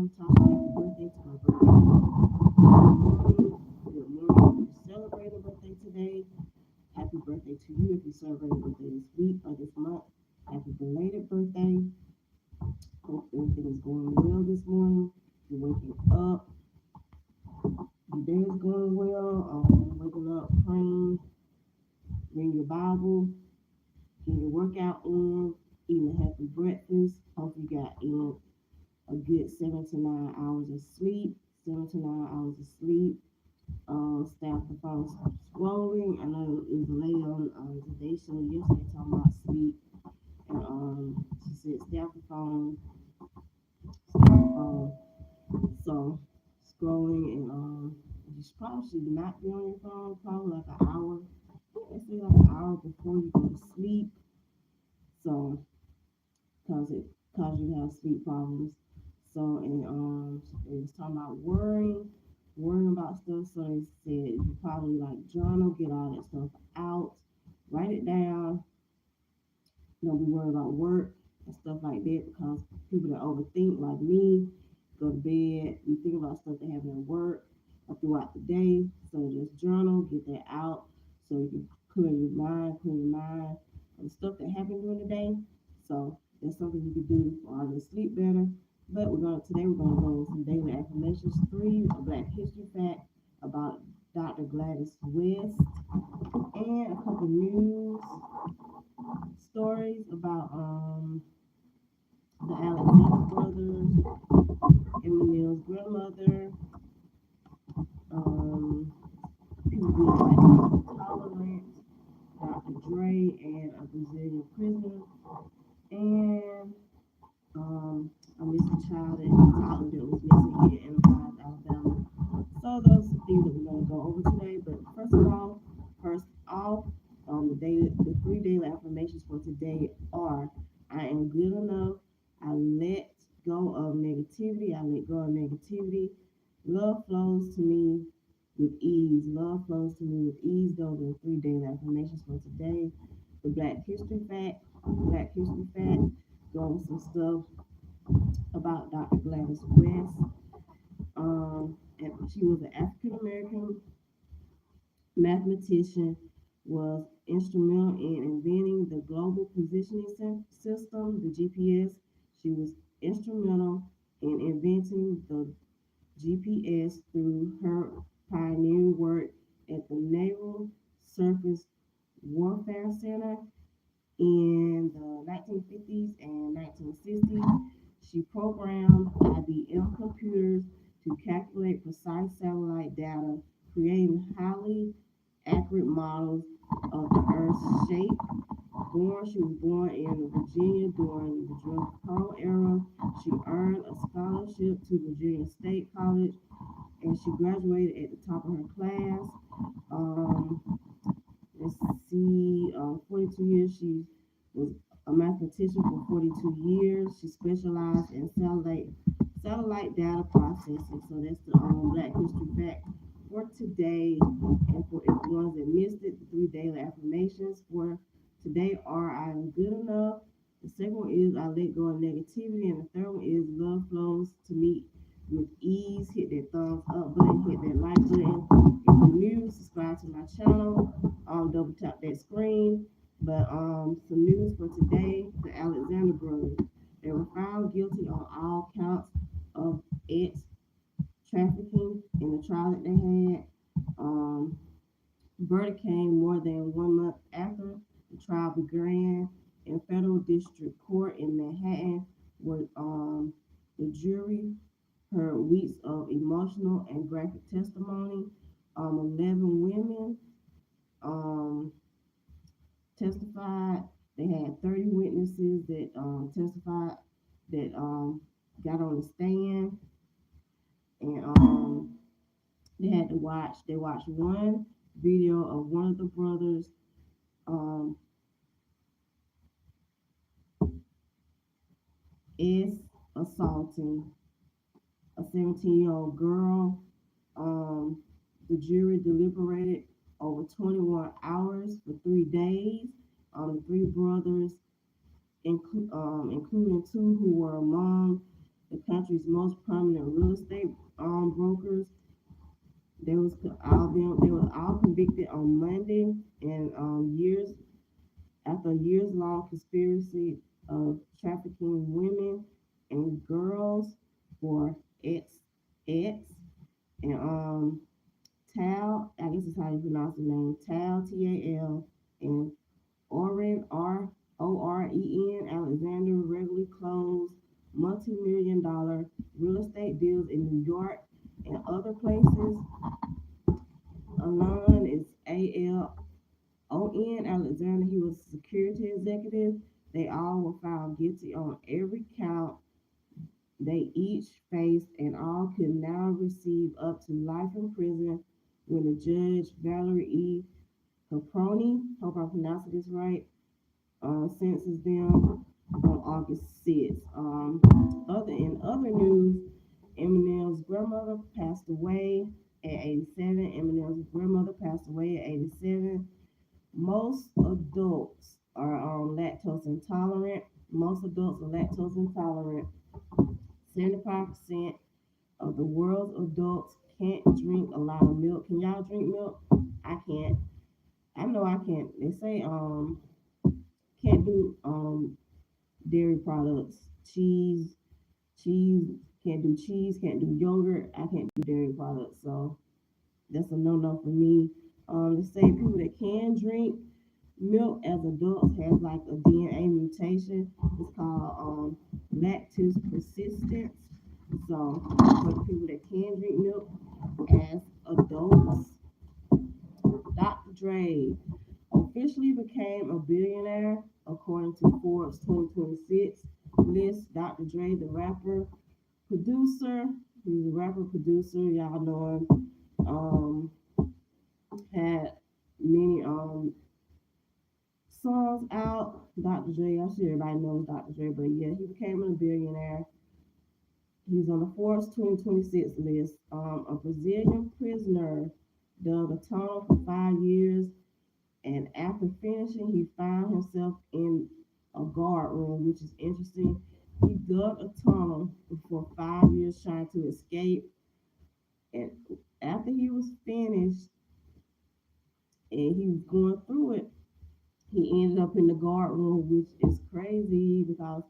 Tasha, happy birthday to my birthday. Good morning. If you celebrate a birthday today, happy birthday to you. If you celebrate a birthday this week or this month, happy belated birthday. Hope everything is going well this morning. You're waking up. Your day is going well. Waking up, praying, reading your Bible, getting your workout in, eating a healthy breakfast. Hope you got in a good 7 to 9 hours of sleep. 7 to 9 hours of sleep. Stay off the phone scrolling. I know it was a lady on today's show yesterday talking about sleep, and she said stay off the phone, stay off the phone. So scrolling and you probably should not be on your phone probably like an hour. They say like an hour before you go to sleep. So cause it cause you have sleep problems. So and it was talking about worrying about stuff. So they said you probably like journal, get all that stuff out, write it down. Don't be worried about work and stuff like that because people that overthink like me go to bed, you think about stuff that happen at work or throughout the day. So just journal, get that out so you can clear your mind of the stuff that happened during the day. So that's something you can do while you sleep better. But we're gonna go with some daily affirmations. Three, a Black History fact about Dr. Gladys West, and a couple news stories about the Alexander brothers, Eminem's grandmother, um, people being like intolerant, Dr. Dre, and a Brazilian prisoner, and a missing child and a toddler that was missing in Enterprise, Alabama. So those are things that we're gonna go over today. But first off, the three daily affirmations for today are: I am good enough. I let go of negativity. I let go of negativity. Love flows to me with ease. Love flows to me with ease. Those are the three daily affirmations for today. The Black History fact. Black History fact. Going with some stuff about Dr. Gladys West. And she was an African American mathematician, was instrumental in inventing the global positioning system, the GPS. She was instrumental in inventing the GPS through her pioneering work at the Naval Surface Warfare Center in the 1950s and 1960s. She programmed IBM computers to calculate precise satellite data, creating highly accurate models of the Earth's shape. She was born in Virginia during the Jim Crow era. She earned a scholarship to Virginia State College, and she graduated at the top of her class. Um, let's see, 42 years. She was a mathematician for 42 years. She specialized in satellite data processing. So that's the Black History fact for today. And for if the ones that missed it, the three daily affirmations for today are: I am good enough. The second one is I let go of negativity, and the third one is love flows to me with ease. Hit that thumbs up button, hit that like button. If you're new, subscribe to my channel. Double tap that screen. But some news for today: the Alexander brothers, they were found guilty on all counts of ex trafficking in the trial that they had. Um, Verdict came more than 1 month after the trial began in federal district court in Manhattan, where the jury heard weeks of emotional and graphic testimony. 11 women um, testified. They had 30 witnesses that testified that got on the stand, and they watched one video of one of the brothers um, is assaulting a 17-year-old girl. Um, the jury deliberated over 21 hours for 3 days. The three brothers, including two who were among the country's most prominent real estate brokers. They was all them. They were all convicted on Monday, and years after a years long conspiracy of trafficking women and girls for X and Tal. I guess is how you pronounce the name. Tal Tal and Oren Alexander regularly closed multi-million-dollar real estate deals in New York and other places. Alon is Alon Alexander. He was a security executive. They all were found guilty on every count they each faced, and all could now receive up to life in prison when the judge Valerie E. Caproni, hope I pronounced this right, sentences them on August 6th. In other news, Eminem's grandmother passed away at 87. Eminem's grandmother passed away at 87. Most adults are lactose intolerant. Most adults are lactose intolerant. 75% of the world's adults can't drink a lot of milk. Can y'all drink milk? I can't. I know I can't. They say can't do dairy products, cheese cheese, can't do yogurt. I can't do dairy products, so that's a no no for me. They say people that can drink milk as adults has like a DNA mutation. It's called lactose persistence. So for the people that can drink milk as adults, Dr. Dre officially became a billionaire according to Forbes 2026 list. Dr. Dre, the rapper producer, he's a rapper producer. Y'all know him. Had many songs out. Dr. Dre, I'm sure everybody knows Dr. Dre, but yeah, he became a billionaire. He's on the Forbes 2026 list. A Brazilian prisoner dug a tunnel for 5 years, and after finishing, he found himself in a guard room, which is interesting. He dug a tunnel for 5 years trying to escape, and after he was finished and he was going through it, he ended up in the guard room, which is crazy because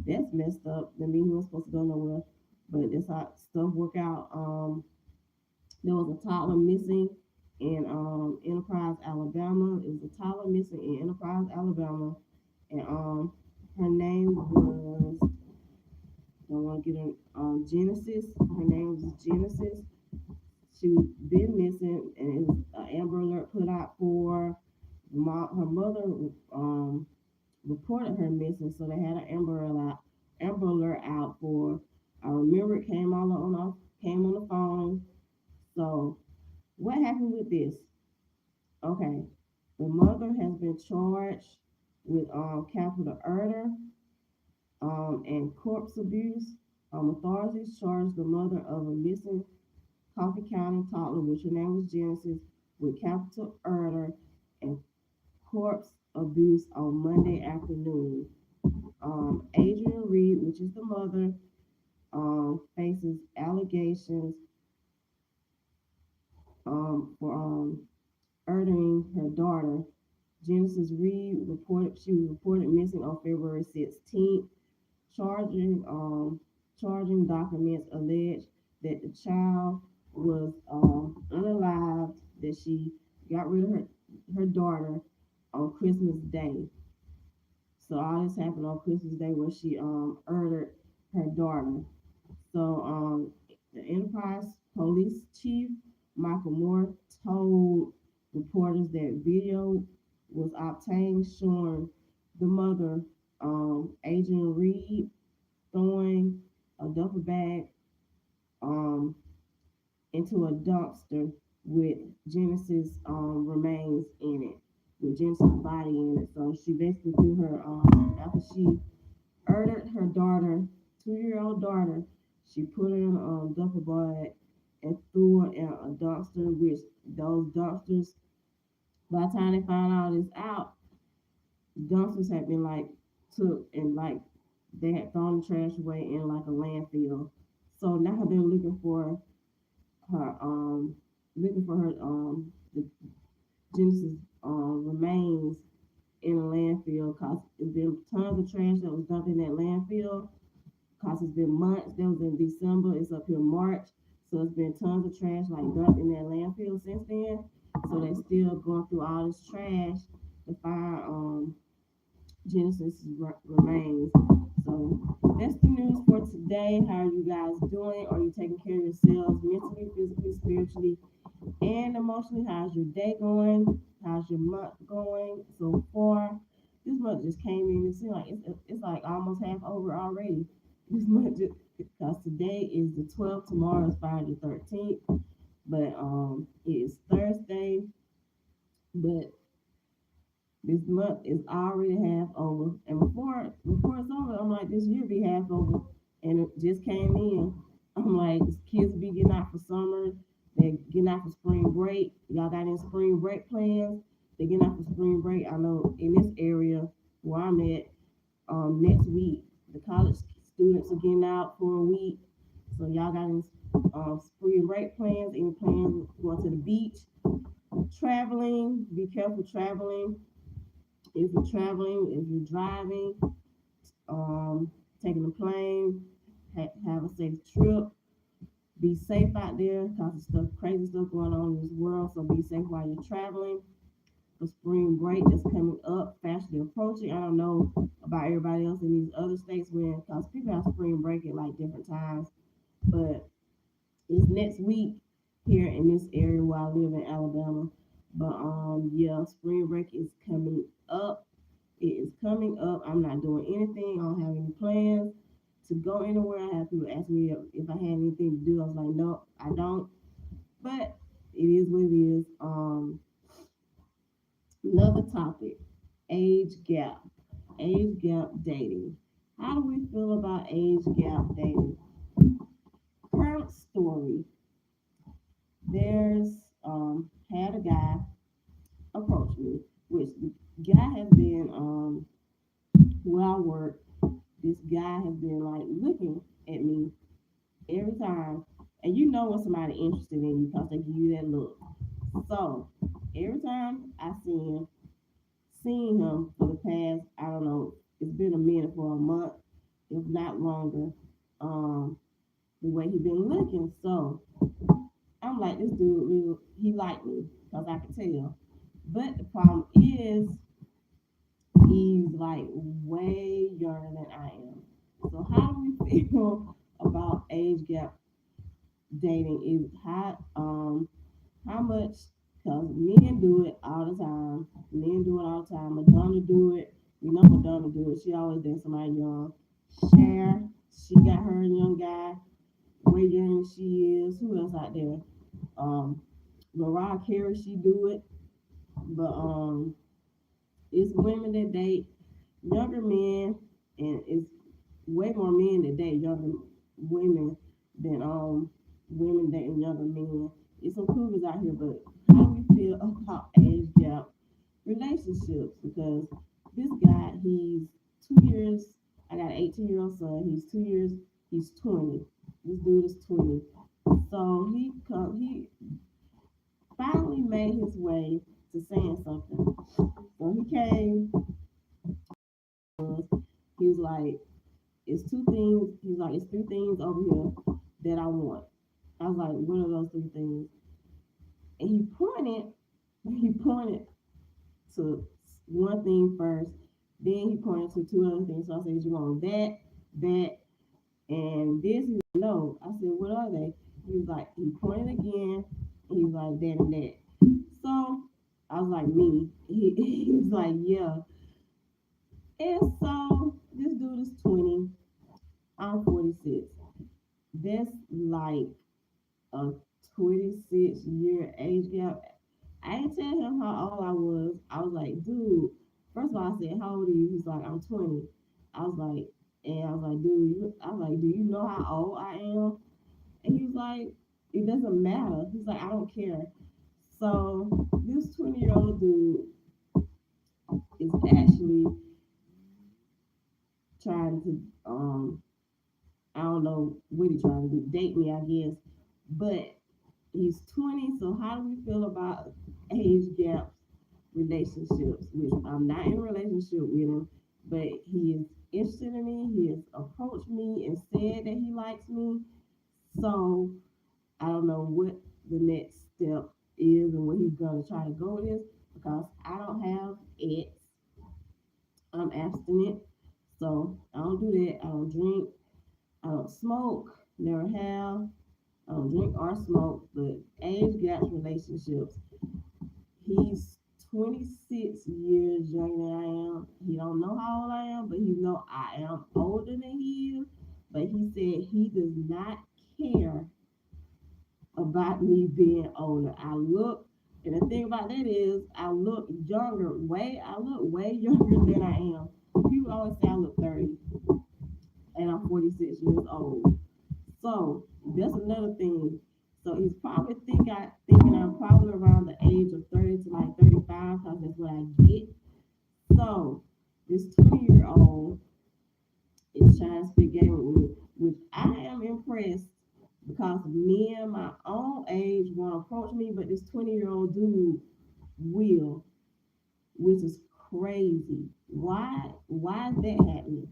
that's messed up. I mean, he was supposed to go nowhere, but that's how stuff work out. There was a toddler missing in Enterprise, Alabama. It was a toddler missing in Enterprise, Alabama, and her name was I don't want to get her Genesis. Her name was Genesis. She was been missing, and it was an Amber Alert put out for her mother. Reported her missing, so they had an Amber Alert out for. I remember it came on the phone. So what happened with this? Okay, the mother has been charged with capital murder and corpse abuse. Authorities charged the mother of a missing Coffee County toddler, which her name was Genesis, with capital murder and corpse abuse on Monday afternoon. Adrian Reed, which is the mother, faces allegations for murdering her daughter. Genesis Reed reported she was reported missing on February 16th. Charging charging documents allege that the child was unalived. That she got rid of her daughter on Christmas Day. So all this happened on Christmas Day when she murdered her daughter. So the Enterprise Police Chief Michael Moore told reporters that video was obtained showing the mother, Adrian Reed, throwing a duffel bag um, into a dumpster with Genesis remains in it, with Genesis' body in it. So she basically threw her after she murdered her daughter, 2-year-old daughter. She put her in a duffel bag and threw her in a dumpster, which those dumpsters, by the time they found all this out, dumpsters had been like took and like They had thrown the trash away in like a landfill. So now they're her looking for her the Genesis remains in a landfill because it's been tons of trash that was dumped in that landfill because it's been months. That was in December. It's up here March. So it's been tons of trash like dumped in that landfill since then. So they're still going through all this trash to find Genesis remains. So that's the news for today. How are you guys doing? Are you taking care of yourselves mentally, physically, spiritually, and emotionally? How's your day going? How's your month going so far? This month just came in. It seems like it's like almost half over already. This month just because today is the 12th, tomorrow is Friday the 13th, but it is Thursday. But this month is already half over, and before it's over, I'm like this year be half over, and it just came in. I'm like kids be getting out for summer, they getting out for spring break. Y'all got any spring break plans? They getting out for spring break. I know in this area where I'm at, next week the college students are getting out for a week. So y'all got any spring break plans? Any plans going to the beach? Traveling? Be careful traveling if you're traveling, if you're driving, taking a plane, have a safe trip. Be safe out there because of stuff, crazy stuff going on in this world. So be safe while you're traveling. The spring break is coming up, fastly approaching. I don't know about everybody else in these other states when, because people have spring break at like different times, but it's next week here in this area where I live in Alabama. But yeah, spring break is coming up. It is coming up. I'm not doing anything. I don't have any plans to go anywhere. I have people ask me if I had anything to do. I was like, no, I don't. But it is what it is. Another topic: age gap. Age gap dating. How do we feel about age gap dating? Current story. There's had a guy approach me, which the guy has been where I work. This guy has been like looking at me every time, and you know when somebody interested in you because they give you that look. So every time I seen him for the past, I don't know, it's been a minute for a month, if not longer. The way he been looking, so I'm like, this dude, really, he liked me because I could tell. But the problem is, he's like way younger than I am. So how do we feel about age gap dating? Is how much? Because men do it all the time. Men do it all the time. Madonna do it. We know Madonna do it. She always dates somebody young. Cher, she got her young guy way younger than she is. Who else out there? Um, Mariah Carey, she do it. But it's women that date younger men, and it's way more men that date younger women than women dating younger men. It's some cougars out here, but how do we feel about age gap relationships? Because this guy, he's 2 years. I got an 18-year-old son. He's 2 years. He's 20. This dude is 20. So he finally made his way to saying something. So he came. He was like, it's two things. He's like, it's three things over here that I want. I was like, what are those three things? And he pointed to one thing first, then he pointed to two other things. So I said, you want that, and this? He was like, no. I said, what are they? He was like, he pointed again, and he was like, that and that. So I was like, me. He was like, yeah. And so this dude is 20. I'm 46. That's like a 26-year age gap. I didn't tell him how old I was. I was like, dude, first of all, I said, how old are you? He's like, I'm 20. I was like, and I was like, dude, I was like, do you know how old I am? And he was like, it doesn't matter. He's like, I don't care. So this 20-year-old dude is actually trying to I don't know what he trying to do, date me, I guess. But he's 20, so how do we feel about age gaps relationships? Which I'm not in a relationship with him, but he is interested in me. He has approached me and said that he likes me. So I don't know what the next step is and what he's gonna try to go with this because I don't have ex. I'm abstinent, so I don't do that. I don't drink. I don't smoke. Never have. I don't drink or smoke. But age gaps relationships. He's 26 years younger than I am. He don't know how old I am, but he know I am older than he is. But he said he does not care about me being older. I look, and the thing about that is, I look way younger than I am. People always say I look 30, and I'm 46 years old. So that's another thing. So he's probably thinking I'm probably around the age of 30 to like 35 because that's what I get. So this 20-year old is trying to spit game with me, which I am impressed because men my own age won't approach me, but this 20-year-old dude will, which is crazy. Why is that happening?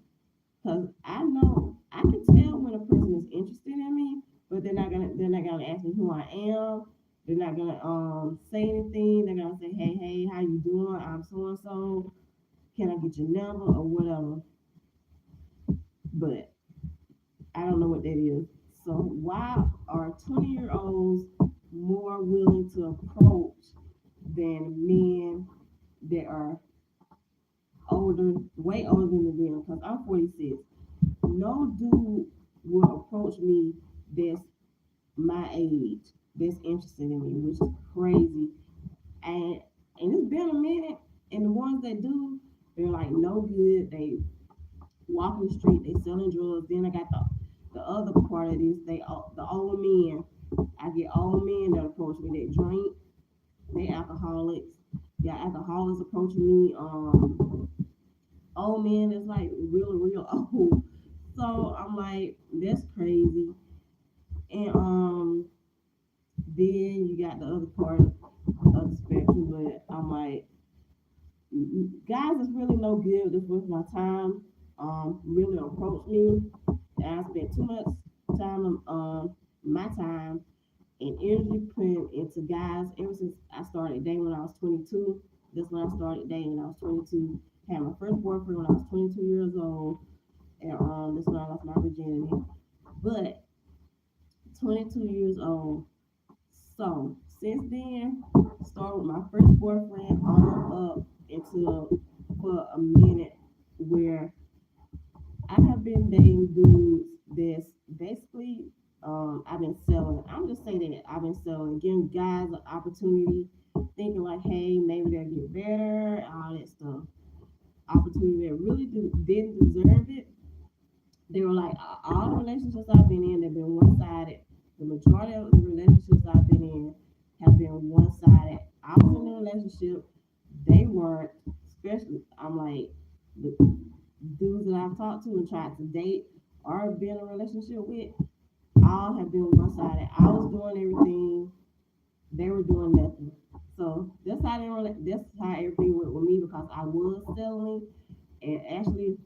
Because I know I can tell when a person is interested in me, but they're not gonna ask me who I am. They're not gonna say anything. They're gonna say, hey, how you doing? I'm so and so. Can I get your number or whatever? But I don't know what that is. So why are 20-year-olds more willing to approach than men that are older, way older than them? Because I'm 46. No dude will approach me that's my age, that's interested in me, which is crazy. And and it's been a minute. And the ones that do, they're like no good. They walking the street, they selling drugs. Then I got the other part of this. The old men. I get old men that approach me that drink. They alcoholics. Yeah, alcoholics approaching me. Old men that's like real old. So I'm like, that's crazy. And then you got the other part of the spectrum, but I'm like, guys is really no good just with my time. Really approach me. And I spent too much time my time and energy put into guys ever since I started dating when I was 22. That's when I started dating when I was 22. Had my first boyfriend when I was 22 years old, and that's when I lost my virginity. But 22 years old. So since then, started with my first boyfriend on up until for a minute where I have been dating dudes that's basically I've been selling. I'm just saying that I've been selling, giving guys an opportunity, thinking like, hey, maybe they'll get better, all that stuff. Opportunity that really didn't deserve it. They were like all the relationships I've been in have been one sided. The majority of the relationships I've been in have been one sided. I was in a relationship, they weren't. Especially, I'm like the dudes that I've talked to and tried to date or been in a relationship with, all have been one sided. I was doing everything, they were doing nothing. So that's how everything went with me because I was selling and actually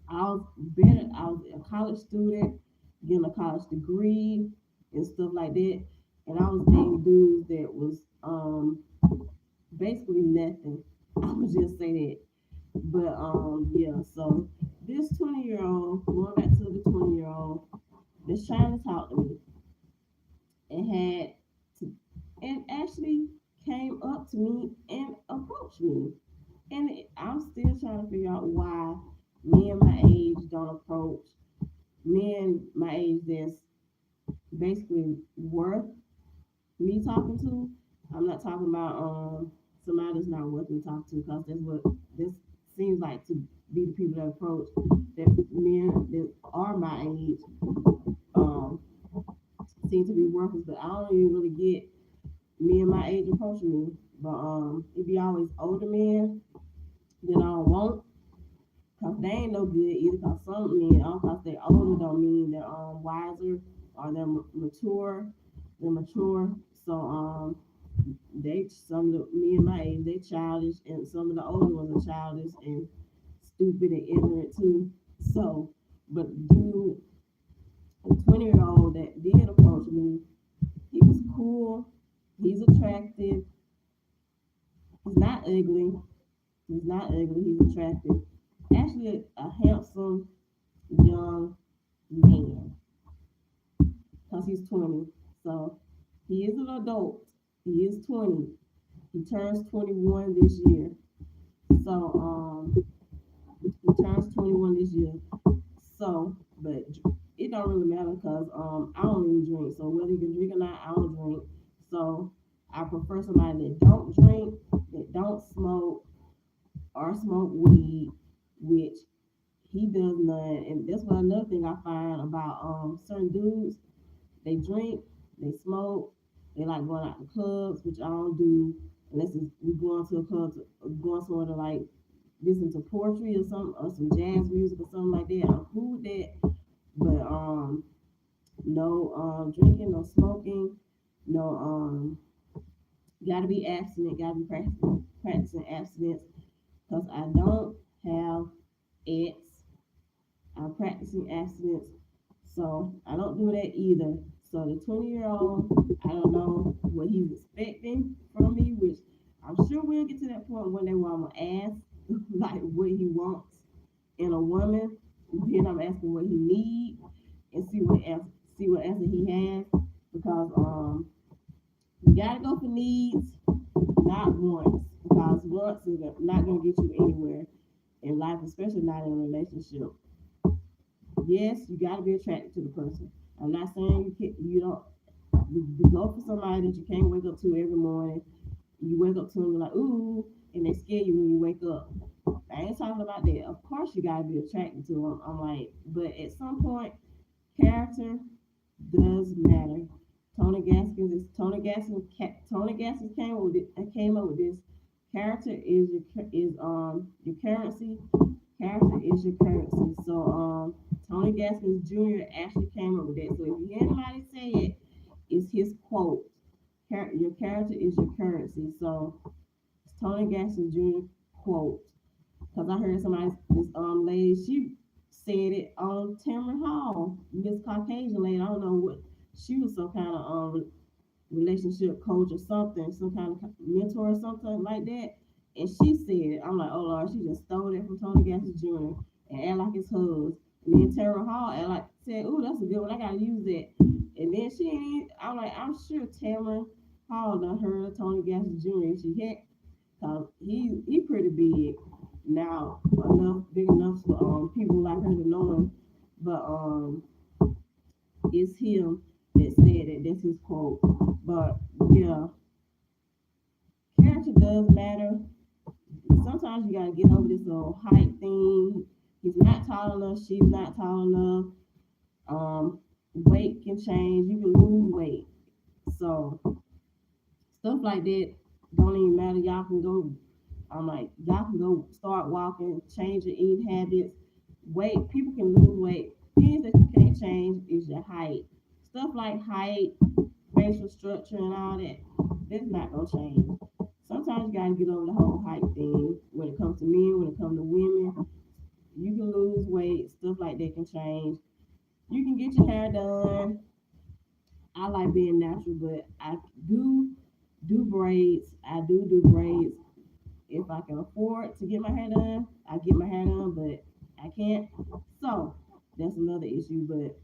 I was a college student, getting a college degree and stuff like that. And I was dating dudes that was basically nothing. I would just say that. But yeah, so this 20-year old, going back to the 20-year old, that's trying to talk to me and had to and actually came up to me and approached me. And I'm still trying to figure out why men my age don't approach men my age that's basically worth me talking to. I'm not talking about somebody that's not worth me talking to because that's what this seems like to be the people that approach that men that are my age um seem to be worthless. But I don't even really get men my age approaching me. But it be always older men that I don't want Cause they ain't no good either. Cause some men, cause they're older, don't mean they're wiser or they're mature. They're mature. So they some of the men my age they childish, and some of the older ones are childish and stupid and ignorant too. So, but dude, a 20-year old that did approach me, he was cool. He's attractive. He's not ugly. He's not ugly. He's attractive. Actually, a handsome young man because he's 20. So he is an adult. He is 20. He turns 21 this year. So he turns 21 this year. So, but it don't really matter because I don't even drink. So whether you can drink or not, I don't drink. So I prefer somebody that don't drink, that don't smoke, or smoke weed, which he does none. And that's what another thing I find about certain dudes. They drink, they smoke, they like going out to clubs, which I don't do unless we going to a club to going somewhere to like listen to poetry or something or some jazz music or something like that. I'm cool with that. But no drinking, no smoking, no gotta be abstinent, gotta be practicing abstinence because I don't have ex. I'm practicing abstinence, so I don't do that either. So the 20-year-old, I don't know what he's expecting from me, which I'm sure we'll get to that point one day where I'm gonna ask like what he wants in a woman. Then I'm asking what he needs and see what answer he has because you gotta go for needs, not wants, because wants is not gonna get you anywhere in life, especially not in a relationship. Yes, you got to be attracted to the person. I'm not saying you don't. You go for somebody that you can't wake up to every morning. You wake up to them like ooh, and they scare you when you wake up. I ain't talking about that. Of course, you got to be attracted to them. I'm like, but at some point, character does matter. Tony Gaskins came up with it. Came up with this. Character your currency. Character is your currency. So Tony Gaskins Jr. actually came up with that. So if you hear anybody say it, it's his quote. Your character is your currency. So it's Tony Gaskins Jr. quote. Because I heard this lady, she said it on Tamron Hall. This Caucasian lady, I don't know what she was some kind of relationship coach or something, some kind of mentor or something like that. And she said, I'm like, oh Lord, she just stole that from Tony Gaskins Jr. and act like it's hers. And then Tara Hall act like said, ooh, that's a good one. I gotta use that. And then she ain't. I'm like, I'm sure Tara Hall done heard Tony Gaskins Jr. If she had, cause he pretty big now, big enough for people like her to know him. But it's him that said that. That's his quote. But yeah, character does matter. Sometimes you gotta get over this little height thing. He's not tall enough. She's not tall enough. Weight can change. You can lose weight. So stuff like that don't even matter. Y'all can go. I'm like, y'all can go start walking, change your eating habits. Weight, people can lose weight. Things that you can't change is your height. Stuff like height, facial structure, and all that. That's not gonna change. Sometimes you gotta get over the whole height thing. When it comes to men, when it comes to women, you can lose weight. Stuff like that can change. You can get your hair done. I like being natural, but I do do braids. I do braids. If I can afford to get my hair done, I get my hair done, but I can't. So that's another issue. But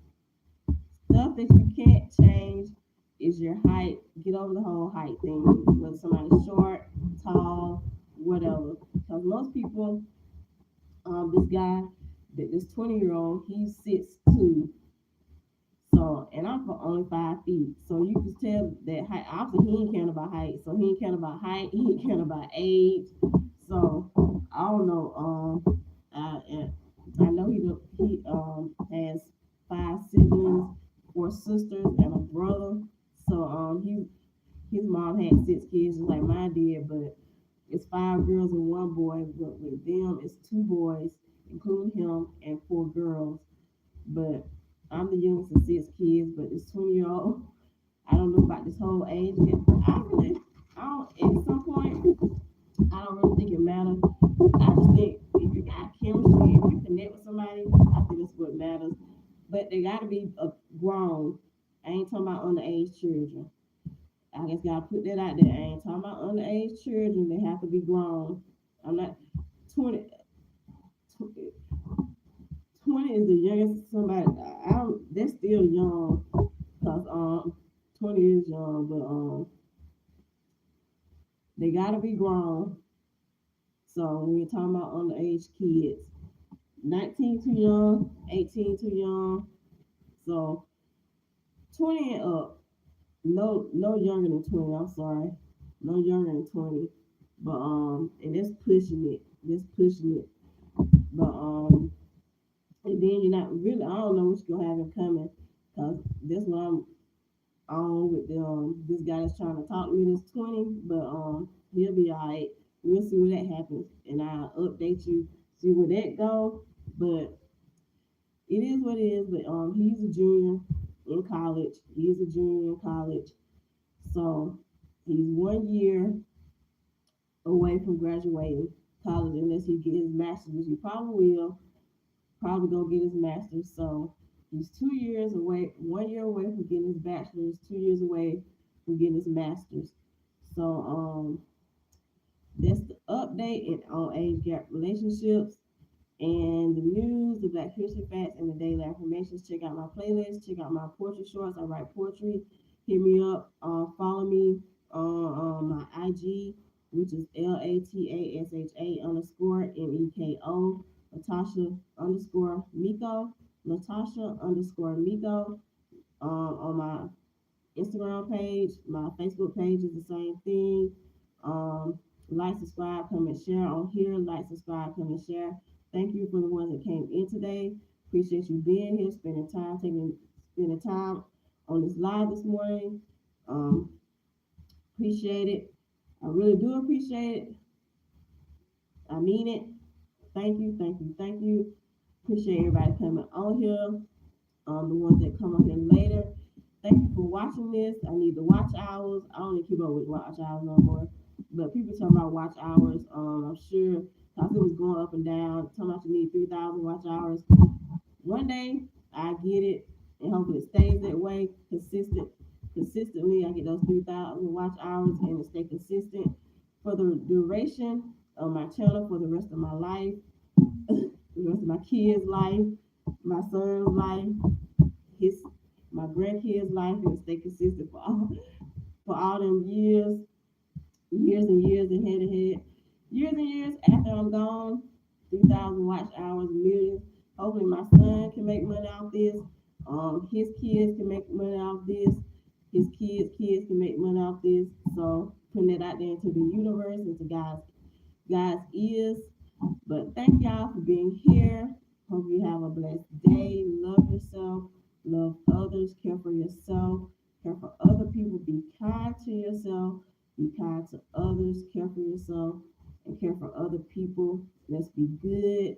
stuff that you can't change is your height. Get over the whole height thing. Whether somebody's short, tall, whatever. Because most people, this guy, this 20-year-old, he's 6'2". So, and I'm for only 5 feet. So you can tell that height. Obviously, he ain't caring about height. So he ain't caring about height. He ain't caring about age. So I don't know. I know has 5 siblings, 4 sisters, and a brother. So his mom had 6 kids, just like mine did. But it's 5 girls and 1 boy. But with them, it's 2 boys including him, and 4 girls. But I'm the youngest of 6 kids. But this 20-year-old, I don't know about this whole age. I don't. At some point, I don't really think it matters. I just think if you got chemistry, if you connect with somebody, I think that's what matters. But they got to be grown. I ain't talking about underage children. I just gotta put that out there. I ain't talking about underage children. They have to be grown. I'm not 20. 20 is the youngest somebody. I don't. That's still young, cause 20 is young, but they gotta be grown. So when you're talking about underage kids, 19 too young, 18 too young. So 20 and up. No younger than 20. I'm sorry, no younger than 20. But and that's pushing it. That's pushing it. But and then you're not really. I don't know what you're gonna have in coming, cause that's what I'm on with this guy that's trying to talk to me. That's 20, but he'll be alright. We'll see where that happens, and I'll update you. See where that go. But it is what it is. But he's a junior in college. He's a junior in college, so he's 1 year away from graduating college unless he get his master's, which he probably will. Probably go get his master's. So he's 2 years away, 1 year away from getting his bachelor's, 2 years away from getting his master's. So that's the update on age gap relationships and the news, the Black History facts, and the daily affirmations. Check out my playlist. Check out my poetry shorts. I write poetry. Hit me up. Follow me on my IG, which is LATASHA underscore MEKO. Natasha underscore Miko. Natasha underscore Miko. On my Instagram page, my Facebook page is the same thing. Like, subscribe, comment, share on here. Like, subscribe, comment, share. Thank you for the ones that came in today. Appreciate you being here, spending time on this live this morning. Um, appreciate it. I really do appreciate it. I mean it. Thank you, thank you, thank you. Appreciate everybody coming on here. The ones that come on here later. Thank you for watching this. I need the watch hours. I don't even keep up with watch hours no more. But people talking about watch hours. I'm sure because it was going up and down. Talking about you need 3,000 watch hours. One day I get it, and hopefully it stays that way. Consistently, I get those 3,000 watch hours, and it stay consistent for the duration of my channel for the rest of my life, the rest of my kids' life, my son's life, his my grandkids' life, and stay consistent for all them years and years ahead, years and years after I'm gone. 3,000 watch hours, millions. Hopefully, my son can make money off this. His kids can make money off this. His kids can make money off this. So putting it out there into the universe, into God's ears. But thank y'all for being here. Hope you have a blessed day. Love yourself. Love others. Care for yourself. Care for other people. Be kind to yourself. Be kind to others. Care for yourself and care for other people. Let's be good.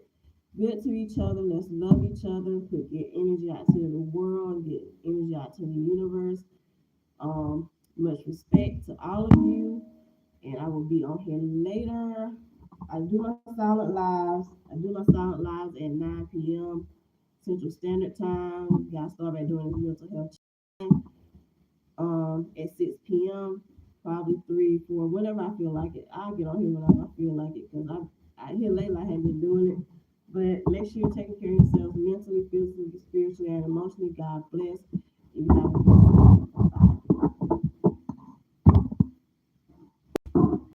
Good to each other. Let's love each other. Get energy out to the world. Get energy out to the universe. Much respect to all of you. And I will be on here later. I do my silent lives. I do my silent lives at 9 p.m. Central Standard Time. Y'all start by doing mental health at 6 p.m. Probably 3, 4, whenever I feel like it. I'll get on here whenever I feel like it because I here lately I haven't been doing it. But make sure you're taking care of yourself mentally, physically, spiritually, and emotionally. God bless. If you have